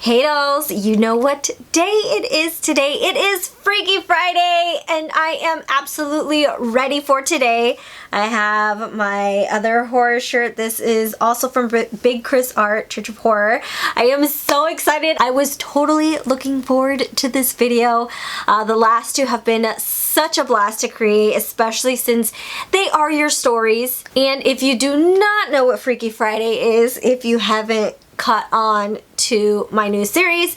Hey dolls, you know what day it is today. It is Freaky Friday and I am absolutely ready for today. I have my other horror shirt. This is also from Big Chris Art, Church of Horror. I am so excited. I was totally looking forward to this video. The last two have been such a blast to create, especially since they are your stories. And if you do not know what Freaky Friday is, if you haven't caught on to my new series,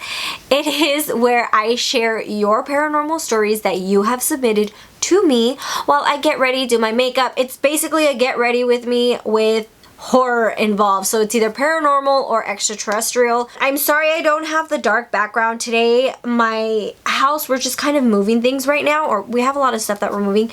it is where I share your paranormal stories that you have submitted to me while I get ready, do my makeup. It's basically a get ready with me with horror involved, so it's either paranormal or extraterrestrial. I'm sorry I don't have the dark background today. My house, we're just kind of moving things right now, or we have a lot of stuff that we're moving,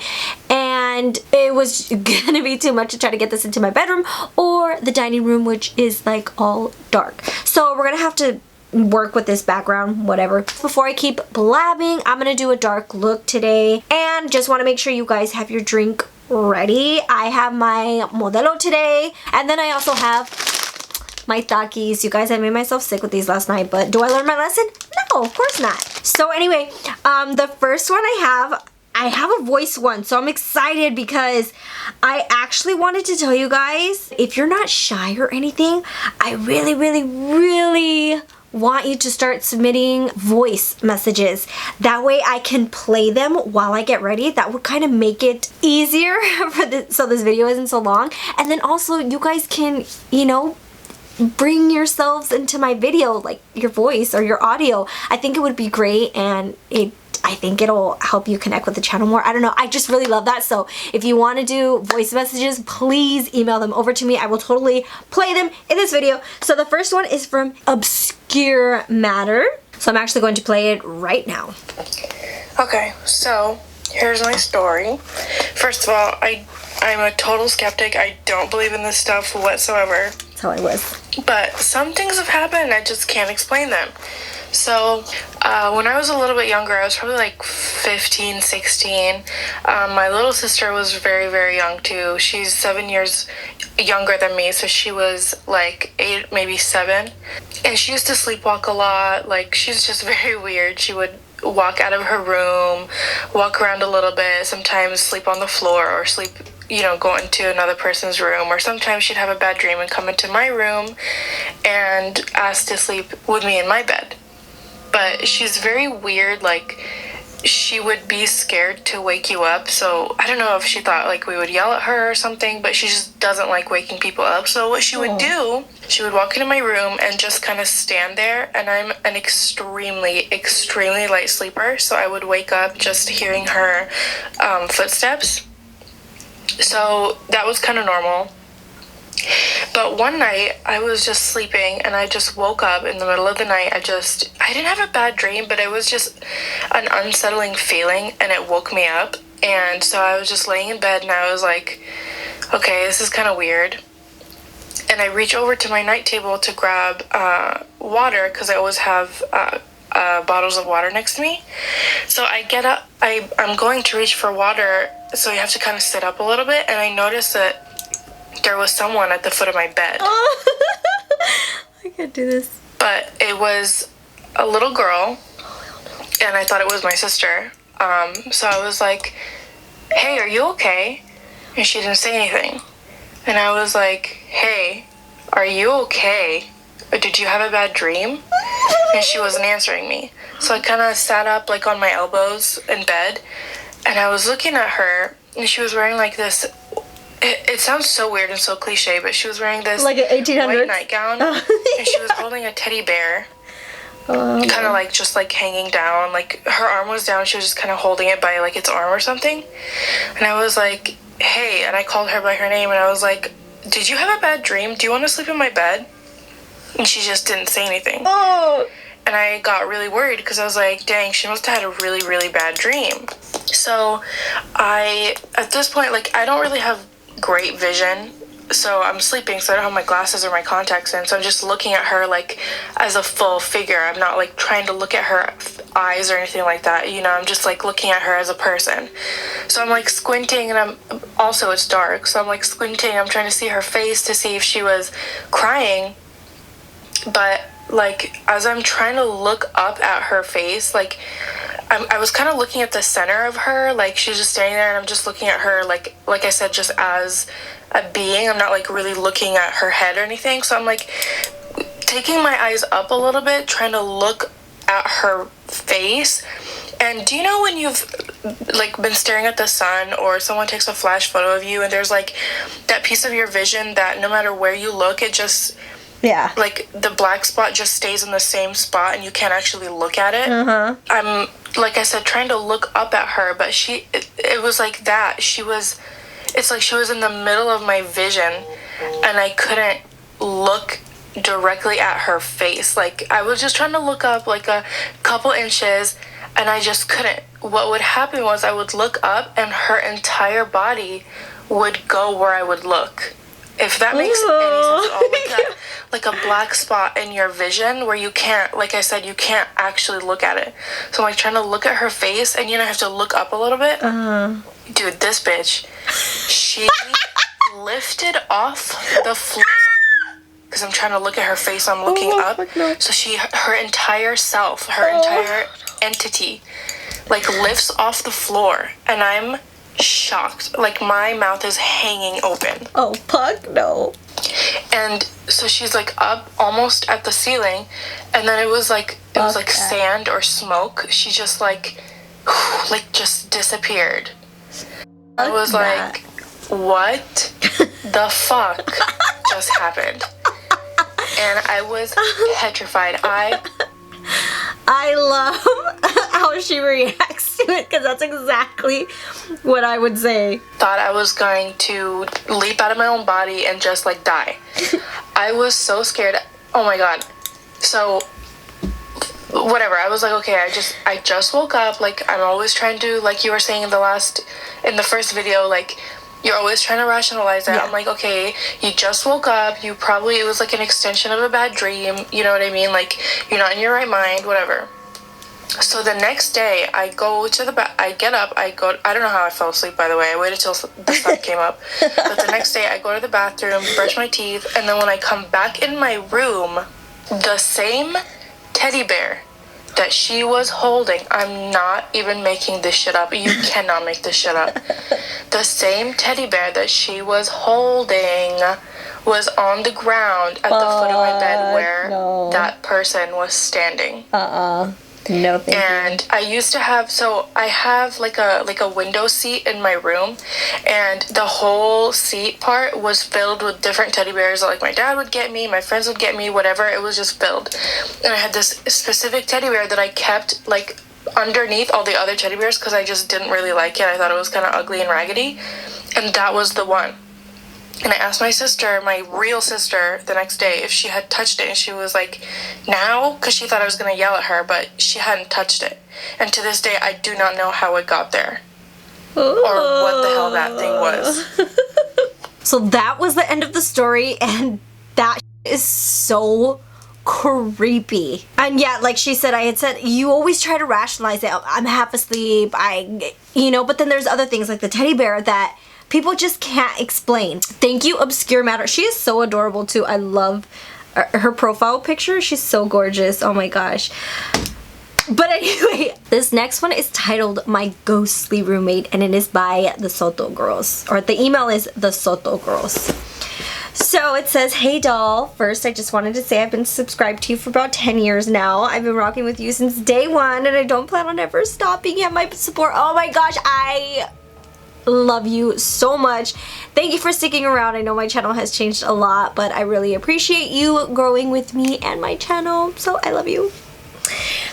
and it was gonna be too much to try to get this into my bedroom or the dining room, which is like all dark. So we're gonna have to work with this background, whatever. Before I keep blabbing, I'm gonna do a dark look today, and just want to make sure you guys have your drink ready. I have my Modelo today, and then I also have my Takis. You guys, I made myself sick with these last night, but do I learn my lesson? No, of course not. So anyway, the first one I have a voice one, so I'm excited because I actually wanted to tell you guys, if you're not shy or anything, I really want you to start submitting voice messages. That way I can play them while I get ready. That would kind of make it easier so this video isn't so long. And then also you guys can, you know, bring yourselves into my video, like your voice or your audio. I think it would be great, and I think it'll help you connect with the channel more. I don't know, I just really love that. So if you want to do voice messages, please email them over to me. I will totally play them in this video. So the first one is from Obscure Matter. So I'm actually going to play it right now. Okay, so here's my story. First of all, I'm a total skeptic. I don't believe in this stuff whatsoever. That's how I was. But some things have happened, I just can't explain them. So, when I was a little bit younger, I was probably like 15, 16. My little sister was very young too. She's 7 years younger than me, so she was like 8, maybe 7. And she used to sleepwalk a lot. Like, she's just very weird. She would walk out of her room, walk around a little bit, sometimes sleep on the floor or sleep, you know, go into another person's room, or sometimes she'd have a bad dream and come into my room and ask to sleep with me in my bed. But she's very weird, like, she would be scared to wake you up, so I don't know if she thought, like, we would yell at her or something, but she just doesn't like waking people up. So what she would do, she would walk into my room and just kind of stand there, and I'm an extremely light sleeper, so I would wake up just hearing her footsteps. So that was kind of normal. But one night I was just sleeping and I just woke up in the middle of the night. I didn't have a bad dream, but it was just an unsettling feeling and it woke me up. And so I was just laying in bed and I was like, okay, this is kind of weird. And I reach over to my night table to grab water, because I always have bottles of water next to me. So I get up, I'm going to reach for water, so you have to kind of sit up a little bit, and I noticed that there was someone at the foot of my bed. Oh, I can't do this. But it was a little girl, and I thought it was my sister. So I was like, hey, are you okay? And she didn't say anything. And I was like, hey, are you okay? Or did you have a bad dream? And she wasn't answering me. So I kind of sat up, like, on my elbows in bed, and I was looking at her, and she was wearing like this, it sounds so weird and so cliche, but she was wearing this like an 1800s white nightgown, and she was holding a teddy bear, kind of like just like hanging down, like her arm was down, she was just kind of holding it by like its arm or something. And I was like, hey, and I called her by her name, and I was like, did you have a bad dream? Do you want to sleep in my bed? And she just didn't say anything. Oh. And I got really worried because I was like, dang, she must have had a really bad dream. So at this point, like, I don't really have great vision, so I'm sleeping, so I don't have my glasses or my contacts in, so I'm just looking at her like as a full figure. I'm not like trying to look at her eyes or anything like that, you know, I'm just like looking at her as a person. So I'm like squinting, and it's dark, so I'm like squinting, I'm trying to see her face to see if she was crying, but like, as I'm trying to look up at her face, like, I was kind of looking at the center of her, like, she's just standing there, and I'm just looking at her, like I said, just as a being. I'm not, like, really looking at her head or anything, so I'm, like, taking my eyes up a little bit, trying to look at her face. And do you know when you've, like, been staring at the sun, or someone takes a flash photo of you, and there's, like, that piece of your vision that no matter where you look, it just... Yeah. Like, the black spot just stays in the same spot and you can't actually look at it. I'm, like I said, trying to look up at her, but it was like that. It's like she was in the middle of my vision and I couldn't look directly at her face. Like, I was just trying to look up, like, a couple inches, and I just couldn't. What would happen was I would look up and her entire body would go where I would look. If that makes any sense at all. Like a black spot in your vision where you can't, like I said, you can't actually look at it. So I'm, like, trying to look at her face, and, you know, I have to look up a little bit. Dude, this bitch, she lifted off the floor. Because I'm trying to look at her face, I'm looking up. No. So her entire self, her entire entity, like, lifts off the floor. And I'm shocked. Like, my mouth is hanging open. Oh, fuck no. And so she's, like, up almost at the ceiling, and then it was like sand or smoke. She just, like just disappeared. I was like, what the fuck just happened? And I was petrified. I love how she reacts to it, because that's exactly what I would say. Thought I was going to leap out of my own body and just, like, die. I was so scared. Oh my god. So, whatever. I was like, okay, I just woke up. Like, I'm always trying to, like you were saying in the first video, like, you're always trying to rationalize it. Yeah. I'm like, okay, you just woke up. It was like an extension of a bad dream. You know what I mean? Like, you're not in your right mind, whatever. So the next day, I go to I get up, I don't know how I fell asleep, by the way. I waited till the sun came up. But the next day, I go to the bathroom, brush my teeth, and then when I come back in my room, the same teddy bear that she was holding, I'm not even making this shit up. You cannot make this shit up. The same teddy bear that she was holding was on the ground at the foot of my bed where that person was standing. No, thank you. And I used to have, I have like a window seat in my room, and the whole seat part was filled with different teddy bears that, like, my dad would get me, my friends would get me, whatever. It was just filled. And I had this specific teddy bear that I kept, like, underneath all the other teddy bears because I just didn't really like it. I thought it was kind of ugly and raggedy, and that was the one. And I asked my sister, my real sister, the next day if she had touched it, and she was like, no, because she thought I was going to yell at her, but she hadn't touched it. And to this day, I do not know how it got there. Or what the hell that thing was. So that was the end of the story, and that is so creepy. And yeah, like she said, I had said, you always try to rationalize it. I'm half asleep, but then there's other things like the teddy bear that people just can't explain. Thank you, Obscure Matter. She is so adorable too. I love her profile picture. She's so gorgeous. Oh my gosh. But anyway, this next one is titled My Ghostly Roommate, and it is by the Soto Girls. Or the email is the Soto Girls. So it says, hey doll, first I just wanted to say I've been subscribed to you for about 10 years now. I've been rocking with you since day one, and I don't plan on ever stopping at my support. Oh my gosh, I love you so much. Thank you for sticking around. I know my channel has changed a lot, but I really appreciate you growing with me and my channel, so I love you.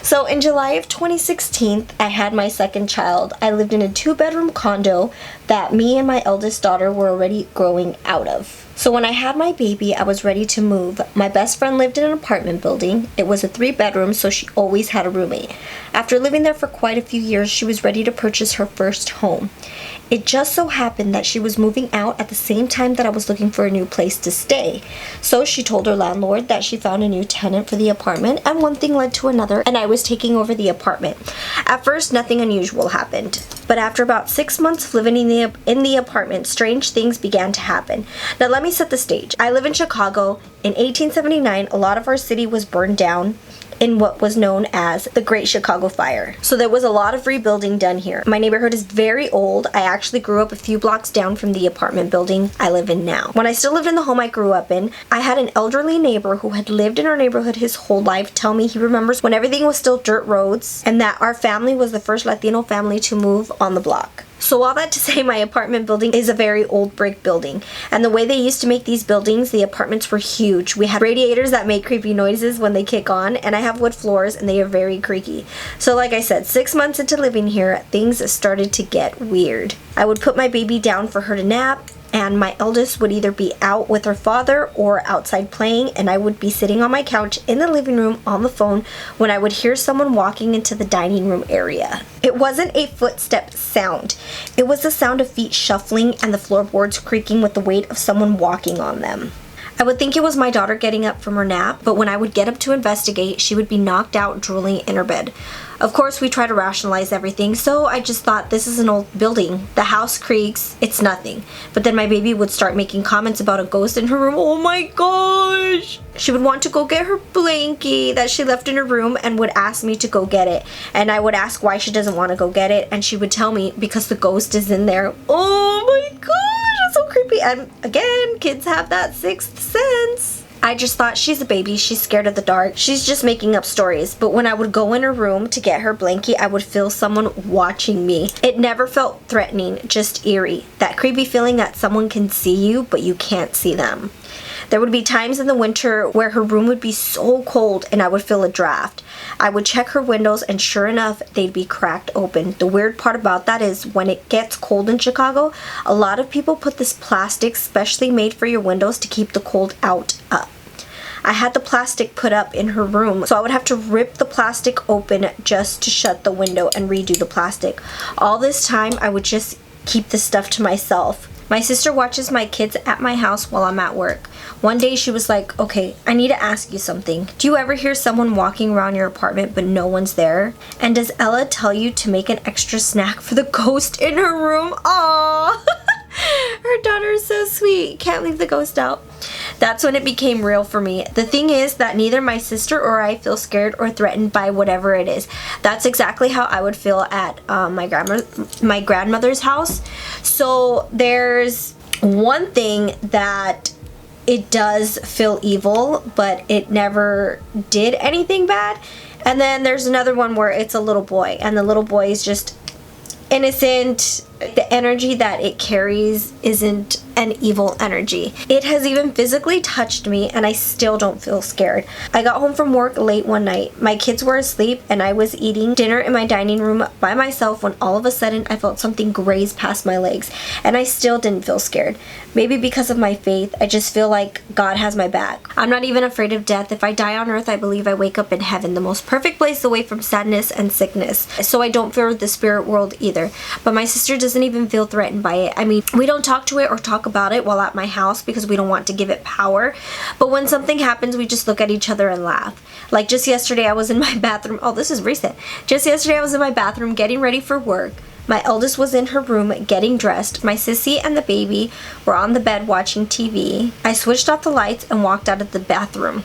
So in July of 2016, I had my second child. I lived in a 2-bedroom condo that me and my eldest daughter were already growing out of. So when I had my baby, I was ready to move. My best friend lived in an apartment building. It was a 3-bedroom, so she always had a roommate. After living there for quite a few years, she was ready to purchase her first home. It just so happened that she was moving out at the same time that I was looking for a new place to stay. So she told her landlord that she found a new tenant for the apartment, and one thing led to another, and I was taking over the apartment. At first, nothing unusual happened. But after about 6 months of living in the apartment, strange things began to happen. Now let me set the stage. I live in Chicago. In 1879, a lot of our city was burned down in what was known as the Great Chicago Fire. So there was a lot of rebuilding done here. My neighborhood is very old. I actually grew up a few blocks down from the apartment building I live in now. When I still lived in the home I grew up in, I had an elderly neighbor who had lived in our neighborhood his whole life tell me he remembers when everything was still dirt roads and that our family was the first Latino family to move on the block. So all that to say, my apartment building is a very old brick building. And the way they used to make these buildings, the apartments were huge. We had radiators that make creepy noises when they kick on, and I have wood floors and they are very creaky. So like I said, 6 months into living here, things started to get weird. I would put my baby down for her to nap, and my eldest would either be out with her father or outside playing, and I would be sitting on my couch in the living room on the phone when I would hear someone walking into the dining room area. It wasn't a footstep sound. It was the sound of feet shuffling and the floorboards creaking with the weight of someone walking on them. I would think it was my daughter getting up from her nap, but when I would get up to investigate, she would be knocked out drooling in her bed. Of course, we try to rationalize everything, so I just thought, this is an old building. The house creaks, it's nothing. But then my baby would start making comments about a ghost in her room. Oh my gosh! She would want to go get her blankie that she left in her room and would ask me to go get it. And I would ask why she doesn't want to go get it, and she would tell me because the ghost is in there. Oh my gosh, that's so creepy. And again, kids have that sixth sense. I just thought, she's a baby, she's scared of the dark, she's just making up stories. But when I would go in her room to get her blankie, I would feel someone watching me. It never felt threatening, just eerie. That creepy feeling that someone can see you, but you can't see them. There would be times in the winter where her room would be so cold and I would feel a draft. I would check her windows and sure enough, they'd be cracked open. The weird part about that is when it gets cold in Chicago, a lot of people put this plastic specially made for your windows to keep the cold out up. I had the plastic put up in her room, so I would have to rip the plastic open just to shut the window and redo the plastic. All this time, I would just keep the stuff to myself. My sister watches my kids at my house while I'm at work. One day she was like, okay, I need to ask you something. Do you ever hear someone walking around your apartment but no one's there? And does Ella tell you to make an extra snack for the ghost in her room? Aww! Her daughter is so sweet. Can't leave the ghost out. That's when it became real for me. The thing is that neither my sister or I feel scared or threatened by whatever it is. That's exactly how I would feel at my grandmother's house. So there's one thing that it does feel evil, but it never did anything bad. And then there's another one where it's a little boy, and the little boy is just innocent. The energy that it carries isn't an evil energy. It has even physically touched me and I still don't feel scared. I got home from work late one night. My kids were asleep and I was eating dinner in my dining room by myself when all of a sudden I felt something graze past my legs and I still didn't feel scared. Maybe because of my faith, I just feel like God has my back. I'm not even afraid of death. If I die on earth, I believe I wake up in heaven, the most perfect place away from sadness and sickness. So I don't fear the spirit world either. But my sister doesn't even feel threatened by it. I mean, we don't talk to it or talk about it while at my house because we don't want to give it power. But when something happens, we just look at each other and laugh. Like just yesterday, I was in my bathroom. Oh, this is recent. Just yesterday, I was in my bathroom getting ready for work. My eldest was in her room getting dressed. My sissy and the baby were on the bed watching TV. I switched off the lights and walked out of the bathroom.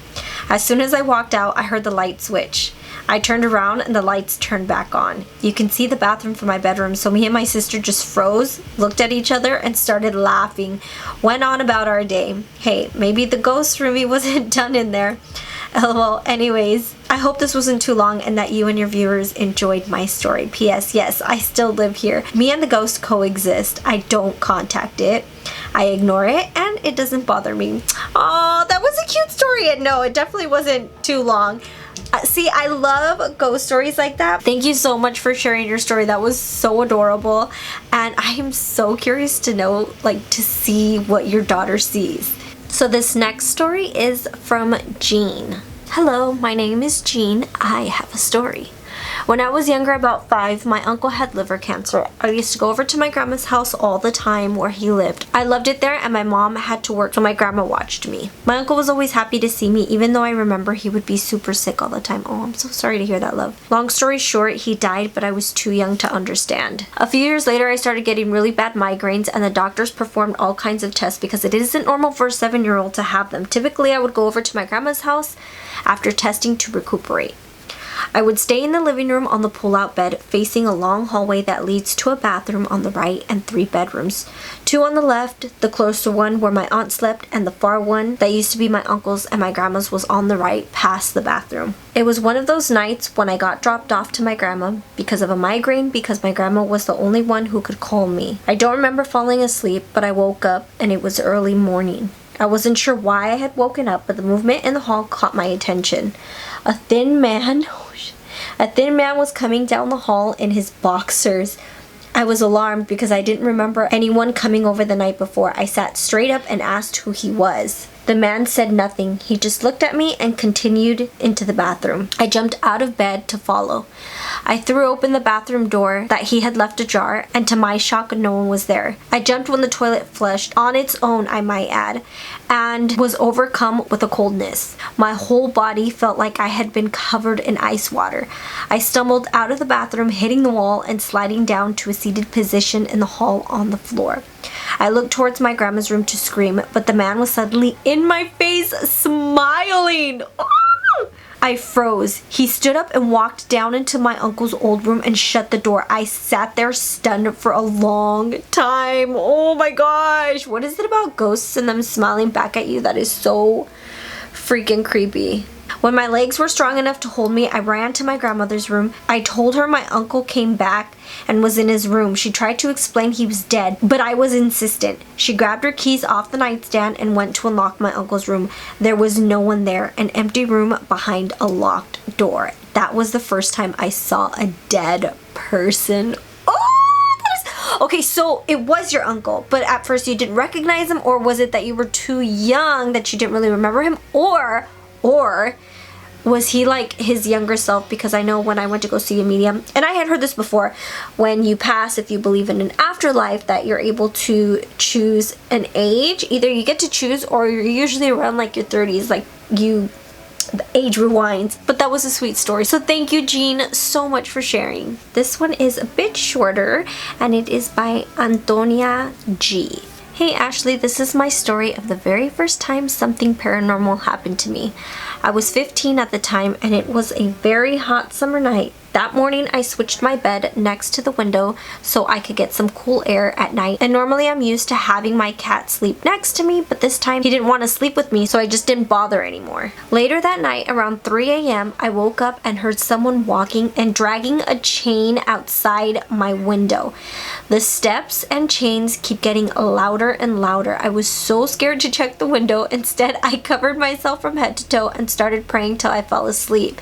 As soon as I walked out, I heard the light switch. I turned around and the lights turned back on. You can see the bathroom from my bedroom, so me and my sister just froze, looked at each other, and started laughing. Went on about our day. Hey, maybe the ghost for me wasn't done in there. LOL. Anyways, I hope this wasn't too long and that you and your viewers enjoyed my story. P.S. Yes, I still live here. Me and the ghost coexist. I don't contact it. I ignore it and it doesn't bother me. Oh, that was a cute story. And no, it definitely wasn't too long. See, I love ghost stories like that. Thank you so much for sharing your story. That was so adorable. And I am so curious to know, like, to see what your daughter sees. So this next story is from Jean. Hello, my name is Jean. I have a story. When I was younger, about 5, my uncle had liver cancer. I used to go over to my grandma's house all the time where he lived. I loved it there, and my mom had to work, so my grandma watched me. My uncle was always happy to see me, even though I remember he would be super sick all the time. Oh, I'm so sorry to hear that, love. Long story short, he died, but I was too young to understand. A few years later, I started getting really bad migraines, and the doctors performed all kinds of tests because it isn't normal for a 7-year-old to have them. Typically, I would go over to my grandma's house after testing to recuperate. I would stay in the living room on the pull-out bed, facing a long hallway that leads to a bathroom on the right and 3 bedrooms. 2 on the left, the closer one where my aunt slept, and the far one that used to be my uncle's and my grandma's was on the right, past the bathroom. It was one of those nights when I got dropped off to my grandma because of a migraine, because my grandma was the only one who could calm me. I don't remember falling asleep, but I woke up and it was early morning. I wasn't sure why I had woken up, but the movement in the hall caught my attention. A thin man was coming down the hall in his boxers. I was alarmed because I didn't remember anyone coming over the night before. I sat straight up and asked who he was. The man said nothing. He just looked at me and continued into the bathroom. I jumped out of bed to follow. I threw open the bathroom door that he had left ajar, and to my shock, no one was there. I jumped when the toilet flushed, on its own I might add, and was overcome with a coldness. My whole body felt like I had been covered in ice water. I stumbled out of the bathroom, hitting the wall and sliding down to a seated position in the hall on the floor. I looked towards my grandma's room to scream, but the man was suddenly in my face, smiling. Oh! I froze. He stood up and walked down into my uncle's old room and shut the door. I sat there stunned for a long time. Oh my gosh. What is it about ghosts and them smiling back at you that is so freaking creepy? When my legs were strong enough to hold me, I ran to my grandmother's room. I told her my uncle came back and was in his room. She tried to explain he was dead, but I was insistent. She grabbed her keys off the nightstand and went to unlock my uncle's room. There was no one there, an empty room behind a locked door. That was the first time I saw a dead person. Okay, so it was your uncle, but at first you didn't recognize him, or was it that you were too young that you didn't really remember him, or was he like his younger self? Because I know when I went to go see a medium, and I had heard this before, when you pass, if you believe in an afterlife, that you're able to choose an age. Either you get to choose, or you're usually around like your 30s, like the age rewinds. But that was a sweet story. So thank you, Jean, so much for sharing. This one is a bit shorter, and it is by Antonia G. Hey Ashley, this is my story of the very first time something paranormal happened to me. I was 15 at the time, and it was a very hot summer night. That morning, I switched my bed next to the window so I could get some cool air at night. And normally I'm used to having my cat sleep next to me, but this time he didn't want to sleep with me, so I just didn't bother anymore. Later that night, around 3 a.m., I woke up and heard someone walking and dragging a chain outside my window. The steps and chains keep getting louder and louder. I was so scared to check the window. Instead, I covered myself from head to toe and started praying till I fell asleep.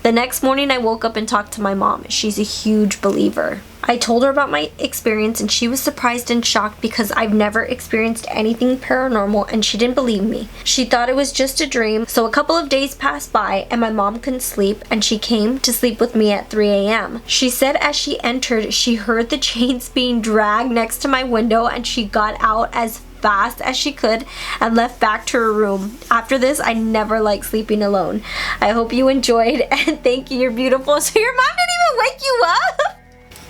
The next morning, I woke up and talked to my mom. She's a huge believer. I told her about my experience, and she was surprised and shocked because I've never experienced anything paranormal, and she didn't believe me. She thought it was just a dream. So a couple of days passed by and my mom couldn't sleep, and she came to sleep with me at 3 a.m. She said as she entered, she heard the chains being dragged next to my window, and she got out as fast as she could and left back to her room. After this, I never liked sleeping alone. I hope you enjoyed, and thank you, you're beautiful. So your mom didn't even wake you up?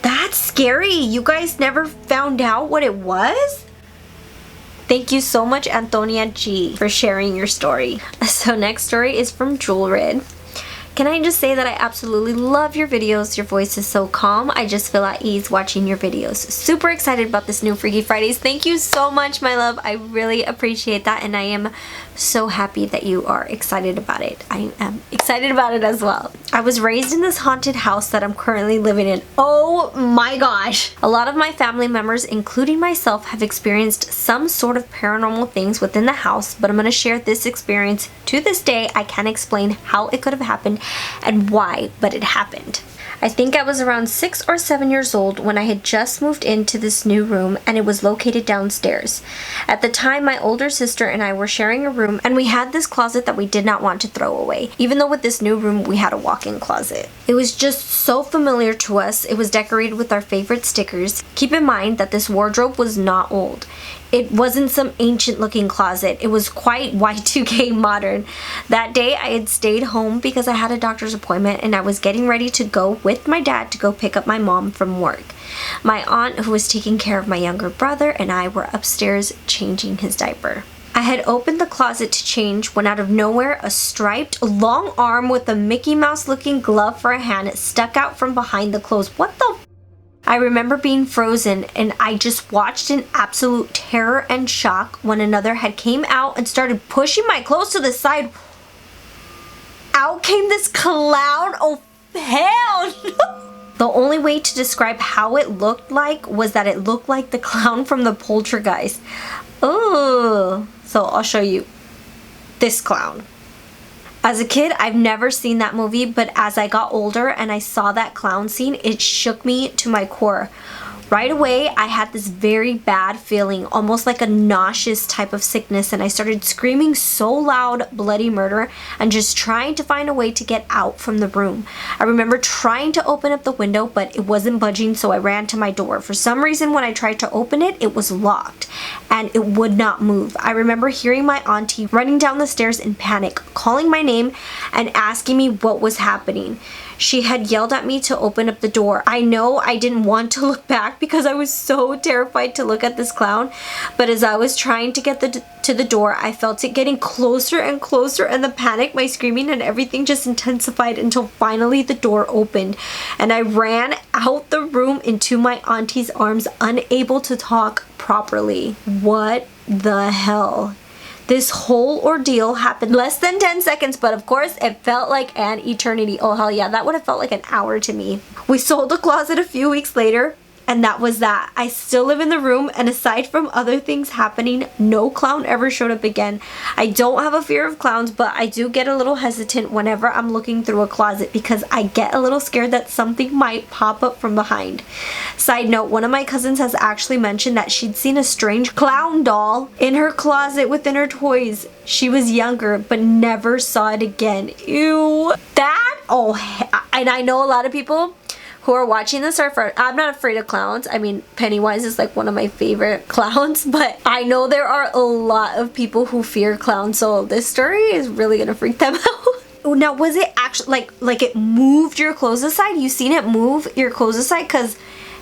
That's scary. You guys never found out what it was? Thank you so much, Antonia G, for sharing your story. So next story is from Jewelred. Can I just say that I absolutely love your videos. Your voice is so calm. I just feel at ease watching your videos. Super excited about this new Freaky Fridays. Thank you so much, my love. I really appreciate that, and I am so happy that you are excited about it. I am excited about it as well. I was raised in this haunted house that I'm currently living in. Oh my gosh. A lot of my family members, including myself, have experienced some sort of paranormal things within the house, but I'm going to share this experience. To this day, I can't explain how it could have happened and why, but it happened. I think I was around 6 or 7 years old when I had just moved into this new room, and it was located downstairs. At the time, my older sister and I were sharing a room, and we had this closet that we did not want to throw away, even though with this new room we had a walk-in closet. It was just so familiar to us. It was decorated with our favorite stickers. Keep in mind that this wardrobe was not old. It wasn't some ancient looking closet. It was quite Y2K modern. That day I had stayed home because I had a doctor's appointment, and I was getting ready to go with my dad to go pick up my mom from work. My aunt, who was taking care of my younger brother, and I were upstairs changing his diaper. I had opened the closet to change when out of nowhere a striped long arm with a Mickey Mouse looking glove for a hand stuck out from behind the clothes. What the f? I remember being frozen, and I just watched in absolute terror and shock when another head came out and started pushing my clothes to the side. Out came this clown. Oh, hell no. The only way to describe how it looked like was that it looked like the clown from the Poltergeist. Oh, so I'll show you this clown. As a kid, I've never seen that movie, but as I got older and I saw that clown scene, it shook me to my core. Right away, I had this very bad feeling, almost like a nauseous type of sickness, and I started screaming so loud, bloody murder, and just trying to find a way to get out from the room. I remember trying to open up the window, but it wasn't budging, so I ran to my door. For some reason, when I tried to open it, it was locked, and it would not move. I remember hearing my auntie running down the stairs in panic, calling my name and asking me what was happening. She had yelled at me to open up the door. I know I didn't want to look back because I was so terrified to look at this clown, but as I was trying to get to the door, I felt it getting closer and closer, and the panic, my screaming, and everything just intensified until finally the door opened, and I ran out the room into my auntie's arms, unable to talk properly. What the hell? This whole ordeal happened less than 10 seconds, but of course it felt like an eternity. Oh hell yeah, that would have felt like an hour to me. We sold the closet a few weeks later, and that was that. I still live in the room, and aside from other things happening, no clown ever showed up again. I don't have a fear of clowns, but I do get a little hesitant whenever I'm looking through a closet because I get a little scared that something might pop up from behind. Side note, one of my cousins has actually mentioned that she'd seen a strange clown doll in her closet within her toys. She was younger, but never saw it again. Ew. That? Oh, and I know a lot of people who are watching this are I'm not afraid of clowns. I mean, Pennywise is like one of my favorite clowns, but I know there are a lot of people who fear clowns, so this story is really gonna freak them out. Now, was it actually like it moved your clothes aside? You seen it move your clothes aside? Because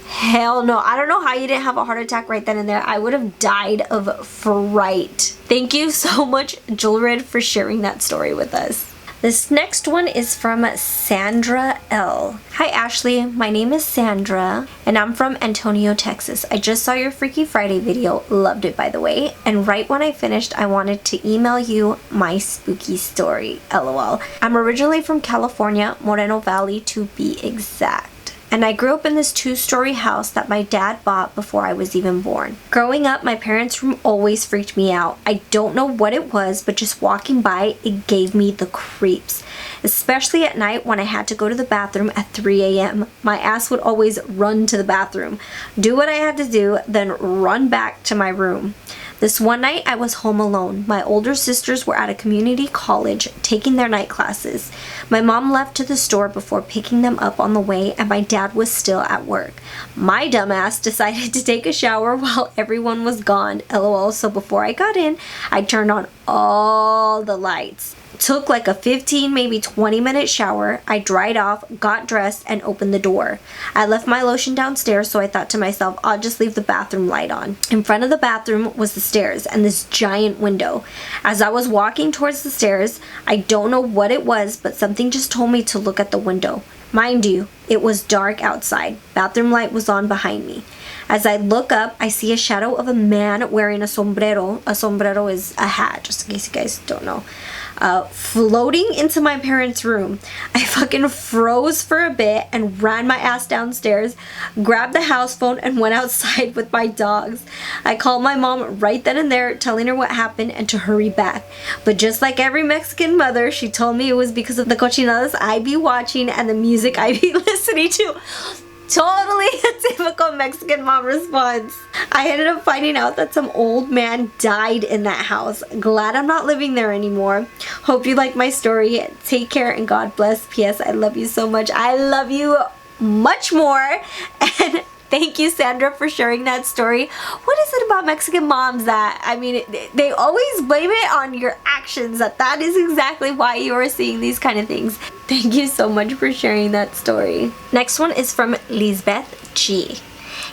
hell no, I don't know how you didn't have a heart attack right then and there. I would have died of fright. Thank you so much, Julrid, for sharing that story with us. This next one is from Sandra L. Hi Ashley, my name is Sandra and I'm from Antonio, Texas. I just saw your Freaky Friday video, loved it by the way, and right when I finished I wanted to email you my spooky story, LOL. I'm originally from California, Moreno Valley to be exact. And I grew up in this 2-story house that my dad bought before I was even born. Growing up, my parents' room always freaked me out. I don't know what it was, but just walking by, it gave me the creeps. Especially at night when I had to go to the bathroom at 3 a.m. My ass would always run to the bathroom, do what I had to do, then run back to my room. This one night I was home alone. My older sisters were at a community college taking their night classes. My mom left to the store before picking them up on the way, and my dad was still at work. My dumbass decided to take a shower while everyone was gone, LOL. So before I got in, I turned on all the lights. Took like a 15, maybe 20-minute shower. I dried off, got dressed, and opened the door. I left my lotion downstairs, so I thought to myself, I'll just leave the bathroom light on. In front of the bathroom was the stairs and this giant window. As I was walking towards the stairs, I don't know what it was, but something just told me to look at the window. Mind you, it was dark outside. Bathroom light was on behind me. As I look up, I see a shadow of a man wearing a sombrero. A sombrero is a hat, just in case you guys don't know. floating into my parents' room. I fucking froze for a bit and ran my ass downstairs, grabbed the house phone and went outside with my dogs. I called my mom right then and there, telling her what happened and to hurry back. But just like every Mexican mother, she told me it was because of the cochinadas I be watching and the music I be listening to. Totally a typical Mexican mom response. I ended up finding out that some old man died in that house. Glad I'm not living there anymore. Hope you like my story. Take care and God bless. P.S. I love you so much. I love you much more. And thank you, Sandra, for sharing that story. What is it about Mexican moms that, I mean, they always blame it on your actions, that is exactly why you are seeing these kind of things. Thank you so much for sharing that story. Next one is from Lisbeth G.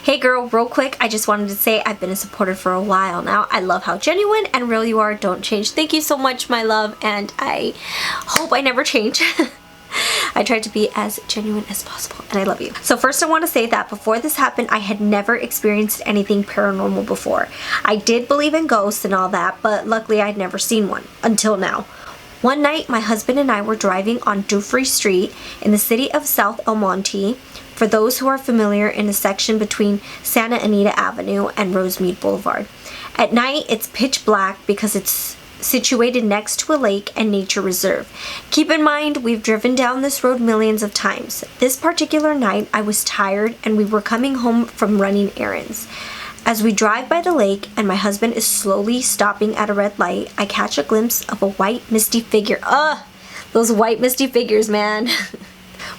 Hey girl, real quick, I just wanted to say I've been a supporter for a while now. I love how genuine and real you are. Don't change. Thank you so much, my love, and I hope I never change. I tried to be as genuine as possible, and I love you. So first I want to say that before this happened, I had never experienced anything paranormal before. I did believe in ghosts and all that, but luckily I'd never seen one until now. One night, my husband and I were driving on Dufry Street in the city of South El Monte. For those who are familiar, in a section between Santa Anita Avenue and Rosemead Boulevard. At night, it's pitch black because it's situated next to a lake and nature reserve. Keep in mind, we've driven down this road millions of times. This particular night, I was tired and we were coming home from running errands. As we drive by the lake and my husband is slowly stopping at a red light, I catch a glimpse of a white misty figure. Those white misty figures, man.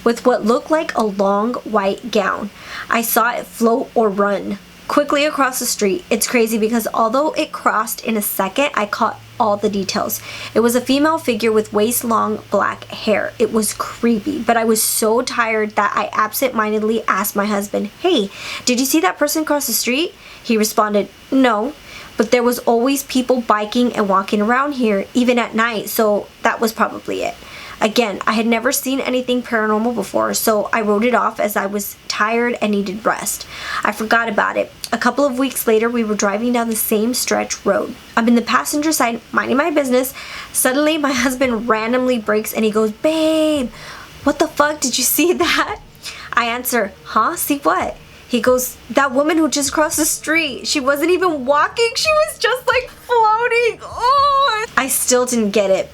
With what looked like a long white gown. I saw it float or run quickly across the street. It's crazy because although it crossed in a second, I caught all the details. It was a female figure with waist-long black hair. It was creepy, but I was so tired that I absent-mindedly asked my husband, "Hey, did you see that person cross the street?" He responded, "No, but there was always people biking and walking around here, even at night, so that was probably it." Again, I had never seen anything paranormal before, so I wrote it off as I was tired and needed rest. I forgot about it. A couple of weeks later, we were driving down the same stretch road. I'm in the passenger side, minding my business. Suddenly, my husband randomly brakes and he goes, "Babe, what the fuck, did you see that?" I answer, "Huh? See what?" He goes, "That woman who just crossed the street. She wasn't even walking. She was just like floating." Oh, I still didn't get it.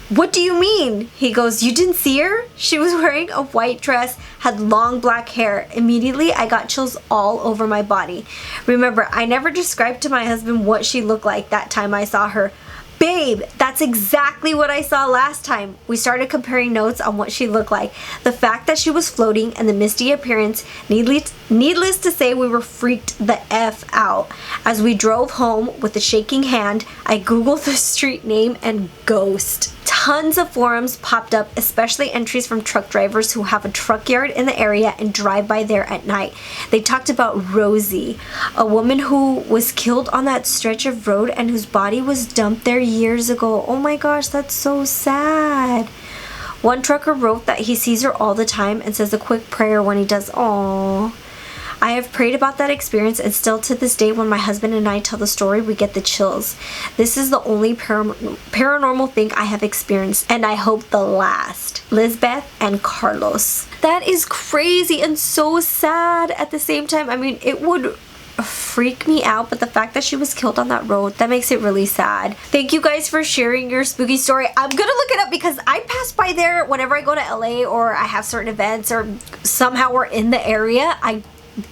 "What do you mean?" He goes, "You didn't see her? She was wearing a white dress, had long black hair." Immediately, I got chills all over my body. Remember, I never described to my husband what she looked like that time I saw her. "Babe, that's exactly what I saw last time." We started comparing notes on what she looked like. The fact that she was floating and the misty appearance, needless to say, we were freaked the F out. As we drove home with a shaking hand, I googled the street name and ghost. Tons of forums popped up, especially entries from truck drivers who have a truck yard in the area and drive by there at night. They talked about Rosie, a woman who was killed on that stretch of road and whose body was dumped there years ago. Oh my gosh, that's so sad. One trucker wrote that he sees her all the time and says a quick prayer when he does. Aww. I have prayed about that experience, and still to this day when my husband and I tell the story, we get the chills. This is the only paranormal thing I have experienced, and I hope the last. Lisbeth and Carlos. That is crazy and so sad at the same time. I mean, it would freak me out, but the fact that she was killed on that road, that makes it really sad. Thank you guys for sharing your spooky story. I'm gonna look it up because I pass by there whenever I go to LA or I have certain events or somehow we're in the area. I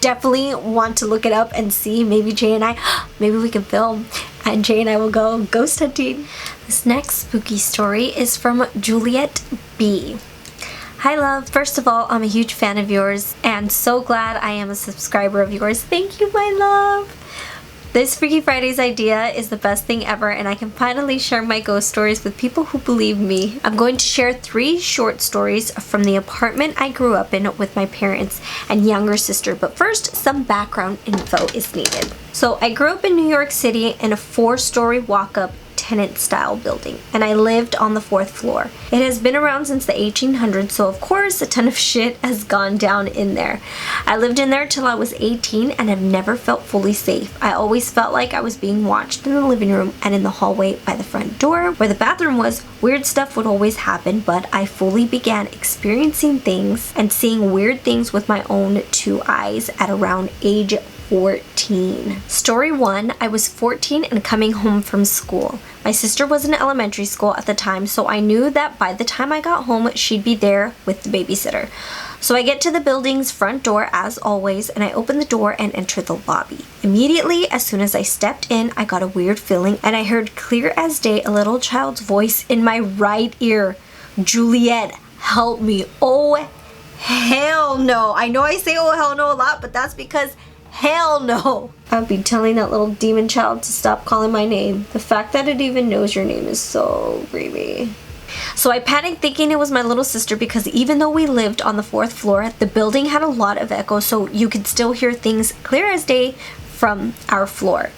definitely want to look it up and see. Maybe Jay and I, maybe we can film and Jay and I will go ghost hunting. This next spooky story is from Juliet B. Hi love, first of all, I'm a huge fan of yours and so glad I am a subscriber of yours. Thank you, my love. This Freaky Fridays idea is the best thing ever, and I can finally share my ghost stories with people who believe me. I'm going to share 3 short stories from the apartment I grew up in with my parents and younger sister, but first, some background info is needed. So I grew up in New York City in a 4-story walk-up tenement style building, and I lived on the 4th floor. It has been around since the 1800s, so of course a ton of shit has gone down in there. I lived in there till I was 18 and have never felt fully safe. I always felt like I was being watched in the living room and in the hallway by the front door where the bathroom was. Weird stuff would always happen, but I fully began experiencing things and seeing weird things with my own 2 eyes at around age 14. Story 1, I was 14 and coming home from school. My sister was in elementary school at the time, so I knew that by the time I got home, she'd be there with the babysitter. So I get to the building's front door as always, and I open the door and enter the lobby. Immediately, as soon as I stepped in, I got a weird feeling, and I heard clear as day a little child's voice in my right ear. "Juliet, help me." Oh, hell no. I know I say oh hell no a lot, but that's because hell no. I would be telling that little demon child to stop calling my name. The fact that it even knows your name is so creepy. So I panicked thinking it was my little sister because even though we lived on the 4th floor, the building had a lot of echo, so you could still hear things clear as day from our floor.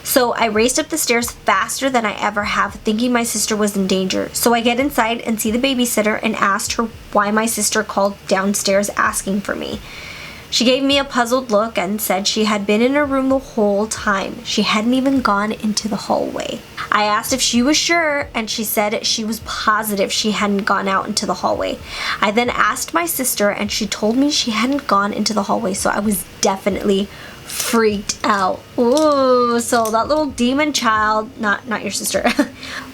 So I raced up the stairs faster than I ever have, thinking my sister was in danger. So I get inside and see the babysitter and asked her why my sister called downstairs asking for me. She gave me a puzzled look and said she had been in her room the whole time. She hadn't even gone into the hallway. I asked if she was sure, and she said she was positive she hadn't gone out into the hallway. I then asked my sister, and she told me she hadn't gone into the hallway, so I was definitely freaked out. Ooh, so that little demon child, not your sister,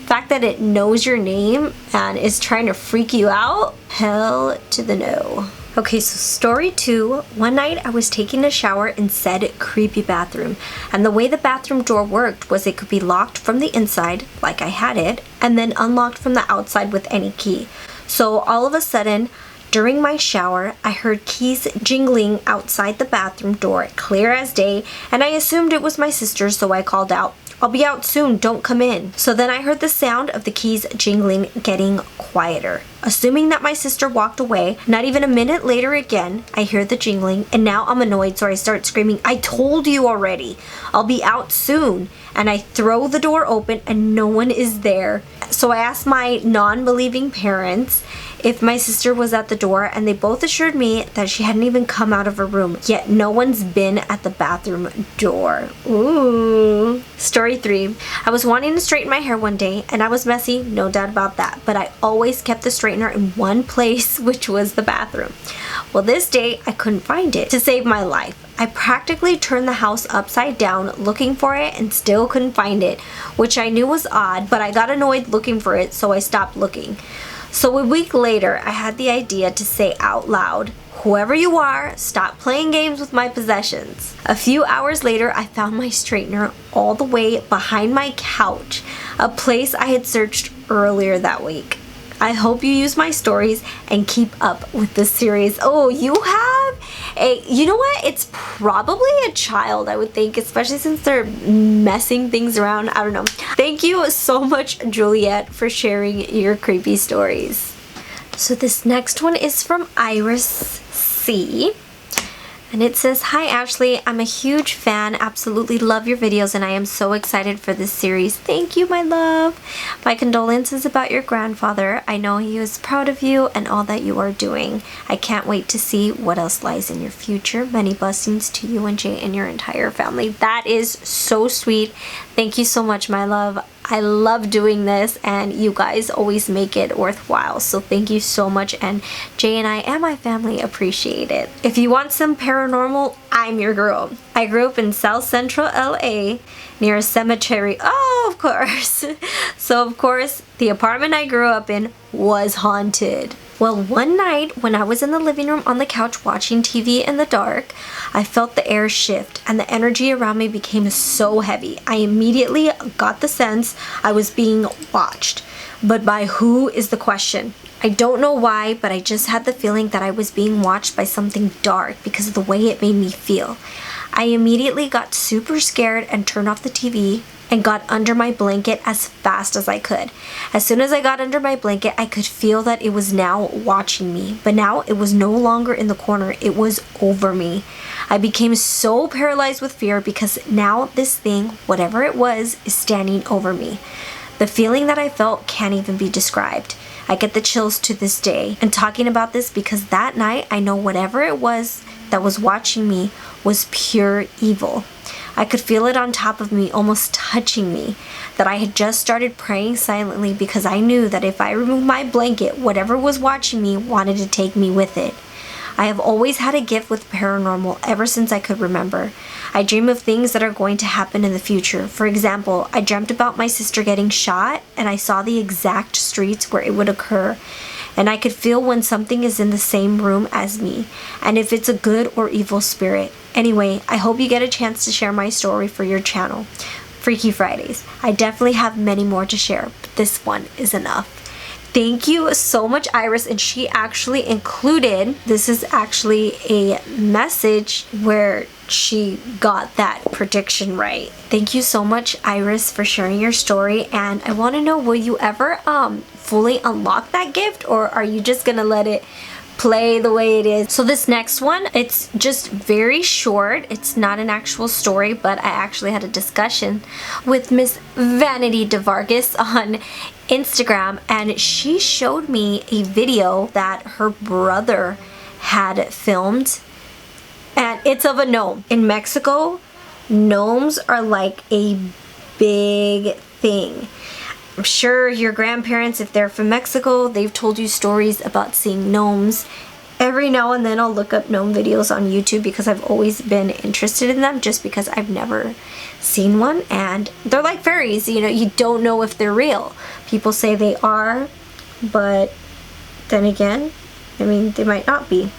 fact that it knows your name and is trying to freak you out, hell to the no. Okay, so story 2. One night I was taking a shower in said creepy bathroom, and the way the bathroom door worked was it could be locked from the inside, like I had it, and then unlocked from the outside with any key. So all of a sudden, during my shower, I heard keys jingling outside the bathroom door, clear as day, and I assumed it was my sister, so I called out, "I'll be out soon, don't come in." So then I heard the sound of the keys jingling getting quieter. Assuming that my sister walked away, not even a minute later again, I hear the jingling, and now I'm annoyed, so I start screaming, "I told you already, I'll be out soon." And I throw the door open and no one is there. So I asked my non-believing parents if my sister was at the door, and they both assured me that she hadn't even come out of her room, yet no one's been at the bathroom door. Ooh. Story 3. I was wanting to straighten my hair one day, and I was messy, no doubt about that, but I always kept the straightener in one place, which was the bathroom. Well, this day I couldn't find it. To save my life, I practically turned the house upside down looking for it and still couldn't find it, which I knew was odd, but I got annoyed looking for it, so I stopped looking. So a week later, I had the idea to say out loud, "Whoever you are, stop playing games with my possessions." A few hours later, I found my straightener all the way behind my couch, a place I had searched earlier that week. I hope you use my stories and keep up with this series. Oh, you have you know what? It's probably a child, I would think, especially since they're messing things around. I don't know. Thank you so much, Juliet, for sharing your creepy stories. So this next one is from Iris C. And it says, "Hi Ashley, I'm a huge fan, absolutely love your videos, and I am so excited for this series. Thank you, my love. My condolences about your grandfather. I know he is proud of you and all that you are doing. I can't wait to see what else lies in your future. Many blessings to you and Jay and your entire family." That is so sweet. Thank you so much, my love. I love doing this, and you guys always make it worthwhile, so thank you so much, and Jay and I and my family appreciate it. If you want some paranormal, I'm your girl. I grew up in South Central LA near a cemetery. Oh, of course. So of course, the apartment I grew up in was haunted. Well, one night when I was in the living room on the couch watching TV in the dark, I felt the air shift and the energy around me became so heavy. I immediately got the sense I was being watched. But by who is the question. I don't know why, but I just had the feeling that I was being watched by something dark because of the way it made me feel. I immediately got super scared and turned off the TV and got under my blanket as fast as I could. As soon as I got under my blanket, I could feel that it was now watching me, but now it was no longer in the corner, it was over me. I became so paralyzed with fear because now this thing, whatever it was, is standing over me. The feeling that I felt can't even be described. I get the chills to this day. And talking about this because that night I know whatever it was that was watching me was pure evil. I could feel it on top of me, almost touching me, that I had just started praying silently because I knew that if I removed my blanket, whatever was watching me wanted to take me with it. I have always had a gift with paranormal ever since I could remember. I dream of things that are going to happen in the future. For example, I dreamt about my sister getting shot and I saw the exact streets where it would occur. And I could feel when something is in the same room as me, and if it's a good or evil spirit. Anyway, I hope you get a chance to share my story for your channel, Freaky Fridays. I definitely have many more to share, but this one is enough. Thank you so much, Iris. And she actually included, this is actually a message where she got that prediction right. Thank you so much, Iris, for sharing your story. And I want to know, will you ever fully unlock that gift, or are you just gonna let it play the way it is? So this next one, it's just very short. It's not an actual story, but I actually had a discussion with Miss Vanity DeVargas on Instagram, and she showed me a video that her brother had filmed, and it's of a gnome. In Mexico, gnomes are like a big thing. I'm sure your grandparents, if they're from Mexico, they've told you stories about seeing gnomes. Every now and then I'll look up gnome videos on YouTube because I've always been interested in them, just because I've never seen one. And they're like fairies, you know, you don't know if they're real. People say they are, but then again, I mean, they might not be.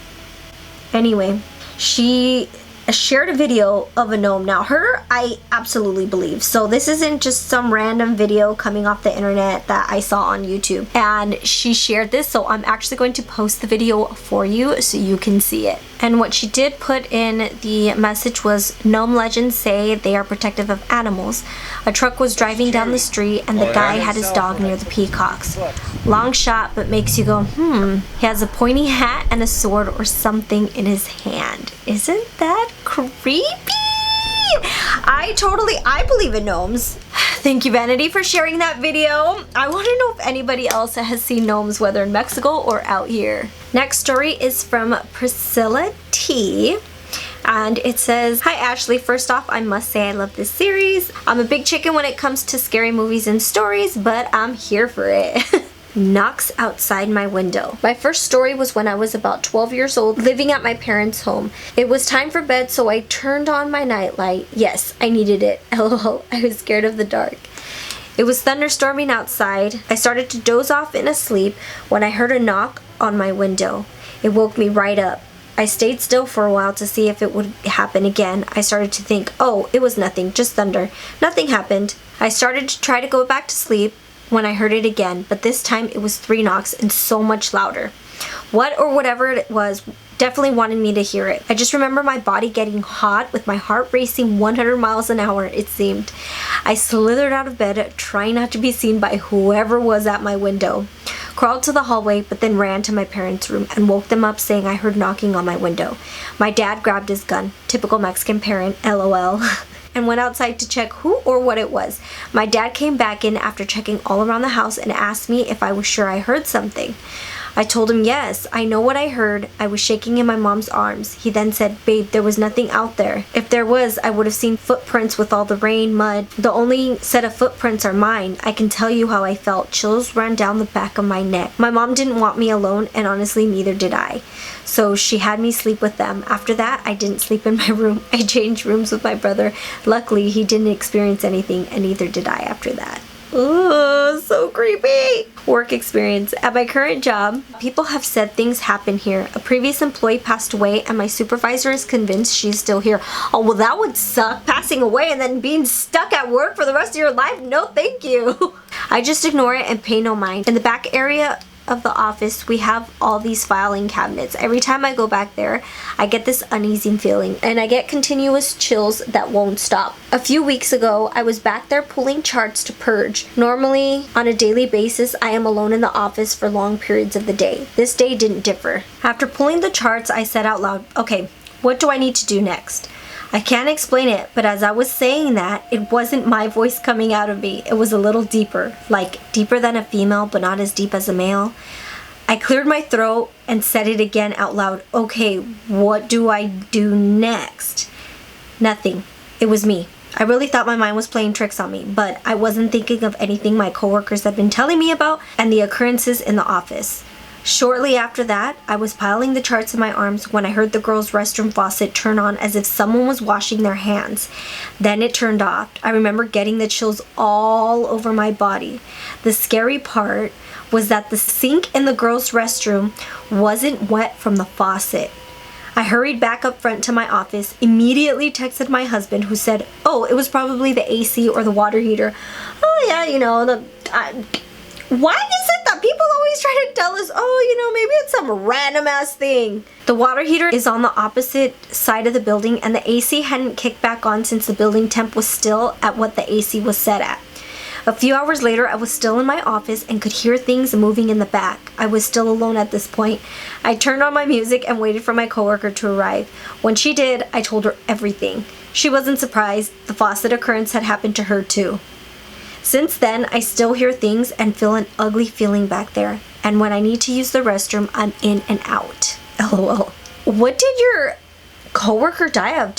Anyway, she shared a video of a gnome. Now her, I absolutely believe. So this isn't just some random video coming off the internet that I saw on YouTube. And she shared this, so I'm actually going to post the video for you so you can see it. And what she did put in the message was, gnome legends say they are protective of animals. A truck was driving down the street and the guy had his dog near the peacocks. Long shot, but makes you go, He has a pointy hat and a sword or something in his hand. Isn't that creepy? I believe in gnomes. Thank you, Vanity, for sharing that video. I want to know if anybody else has seen gnomes, whether in Mexico or out here. Next story is from Priscilla T. And it says, hi Ashley, first off, I must say I love this series. I'm a big chicken when it comes to scary movies and stories, but I'm here for it. Knocks outside my window. My first story was when I was about 12 years old, living at my parents' home. It was time for bed, so I turned on my nightlight. Yes, I needed it. LOL, I was scared of the dark. It was thunderstorming outside. I started to doze off in a sleep when I heard a knock on my window. It woke me right up. I stayed still for a while to see if it would happen again. I started to think, oh, it was nothing, just thunder. Nothing happened. I started to try to go back to sleep when I heard it again, but this time it was 3 knocks and so much louder. What or whatever it was definitely wanted me to hear it. I just remember my body getting hot with my heart racing 100 miles an hour, it seemed. I slithered out of bed, trying not to be seen by whoever was at my window. Crawled to the hallway, but then ran to my parents' room and woke them up saying I heard knocking on my window. My dad grabbed his gun, typical Mexican parent, LOL. And went outside to check who or what it was. My dad came back in after checking all around the house and asked me if I was sure I heard something. I told him, yes, I know what I heard. I was shaking in my mom's arms. He then said, babe, there was nothing out there. If there was, I would have seen footprints with all the rain, mud. The only set of footprints are mine. I can tell you how I felt. Chills ran down the back of my neck. My mom didn't want me alone, and honestly, neither did I. So she had me sleep with them. After that, I didn't sleep in my room. I changed rooms with my brother. Luckily, he didn't experience anything, and neither did I after that. Oh, so creepy. Work experience. At my current job, people have said things happen here. A previous employee passed away and my supervisor is convinced she's still here. Oh, well, that would suck. Passing away and then being stuck at work for the rest of your life? No, thank you. I just ignore it and pay no mind. In the back area of the office, we have all these filing cabinets. Every time I go back there, I get this uneasy feeling and I get continuous chills that won't stop. A few weeks ago, I was back there pulling charts to purge. Normally, on a daily basis, I am alone in the office for long periods of the day. This day didn't differ. After pulling the charts, I said out loud, okay, what do I need to do next? I can't explain it, but as I was saying that, it wasn't my voice coming out of me. It was a little deeper, like deeper than a female, but not as deep as a male. I cleared my throat and said it again out loud. Okay, what do I do next? Nothing. It was me. I really thought my mind was playing tricks on me, but I wasn't thinking of anything my coworkers had been telling me about and the occurrences in the office. Shortly after that, I was piling the charts in my arms when I heard the girls' restroom faucet turn on as if someone was washing their hands. Then it turned off. I remember getting the chills all over my body. The scary part was that the sink in the girls' restroom wasn't wet from the faucet. I hurried back up front to my office, immediately texted my husband, who said, oh, it was probably the AC or the water heater. Oh yeah, why is it that people always try to tell us, oh, maybe it's some random ass thing? The water heater is on the opposite side of the building, and the AC hadn't kicked back on since the building temp was still at what the AC was set at. A few hours later, I was still in my office and could hear things moving in the back. I was still alone at this point. I turned on my music and waited for my coworker to arrive. When she did, I told her everything. She wasn't surprised. The faucet occurrence had happened to her too. Since then, I still hear things and feel an ugly feeling back there. And when I need to use the restroom, I'm in and out. LOL. What did your coworker die of?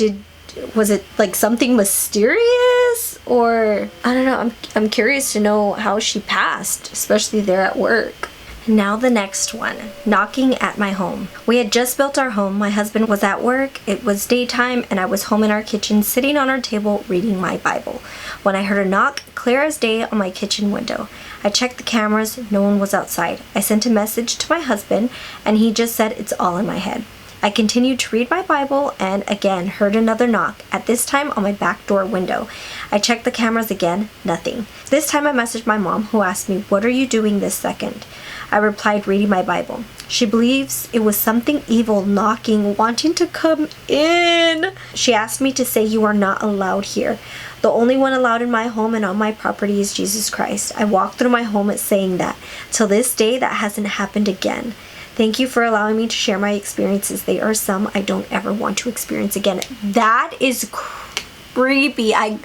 Was it like something mysterious, or I don't know. I'm curious to know how she passed, especially there at work. Now the next one, knocking at my home. We had just built our home. My husband was at work. It was daytime, and I was home in our kitchen, sitting on our table reading my Bible, when I heard a knock, clear as day, on my kitchen window. I checked the cameras. No one was outside. I sent a message to my husband, and he just said it's all in my head. I continued to read my Bible and again heard another knock, at this time on my back door window. I checked the cameras again, nothing. This time I messaged my mom, who asked me, what are you doing this second? I replied, reading my Bible. She believes it was something evil knocking, wanting to come in. She asked me to say you are not allowed here. The only one allowed in my home and on my property is Jesus Christ. I walked through my home saying that. Till this day, that hasn't happened again. Thank you for allowing me to share my experiences. They are some I don't ever want to experience again. That is creepy. I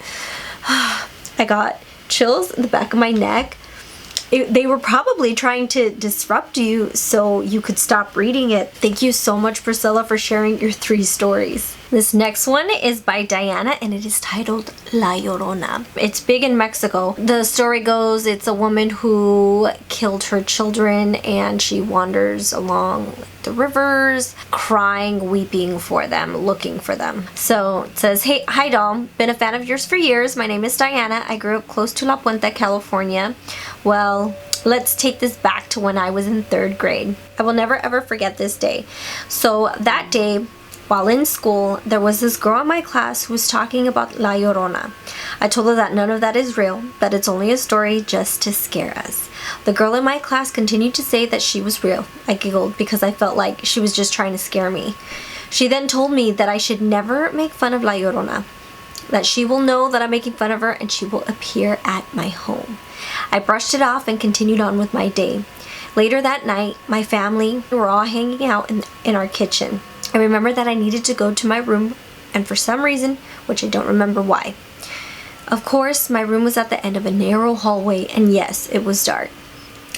got chills in the back of my neck. They were probably trying to disrupt you so you could stop reading it. Thank you so much, Priscilla, for sharing your 3 stories. This next one is by Diana, and it is titled La Llorona. It's big in Mexico. The story goes, it's a woman who killed her children, and she wanders along the rivers, crying, weeping for them, looking for them. So it says, hey, hi doll, been a fan of yours for years. My name is Diana. I grew up close to La Puente, California. Well, let's take this back to when I was in 3rd grade. I will never ever forget this day. So that day, while in school, there was this girl in my class who was talking about La Llorona. I told her that none of that is real, that it's only a story just to scare us. The girl in my class continued to say that she was real. I giggled because I felt like she was just trying to scare me. She then told me that I should never make fun of La Llorona, that she will know that I'm making fun of her and she will appear at my home. I brushed it off and continued on with my day. Later that night, my family were all hanging out in our kitchen. I remember that I needed to go to my room, and for some reason, which I don't remember why. Of course, my room was at the end of a narrow hallway, and yes, it was dark.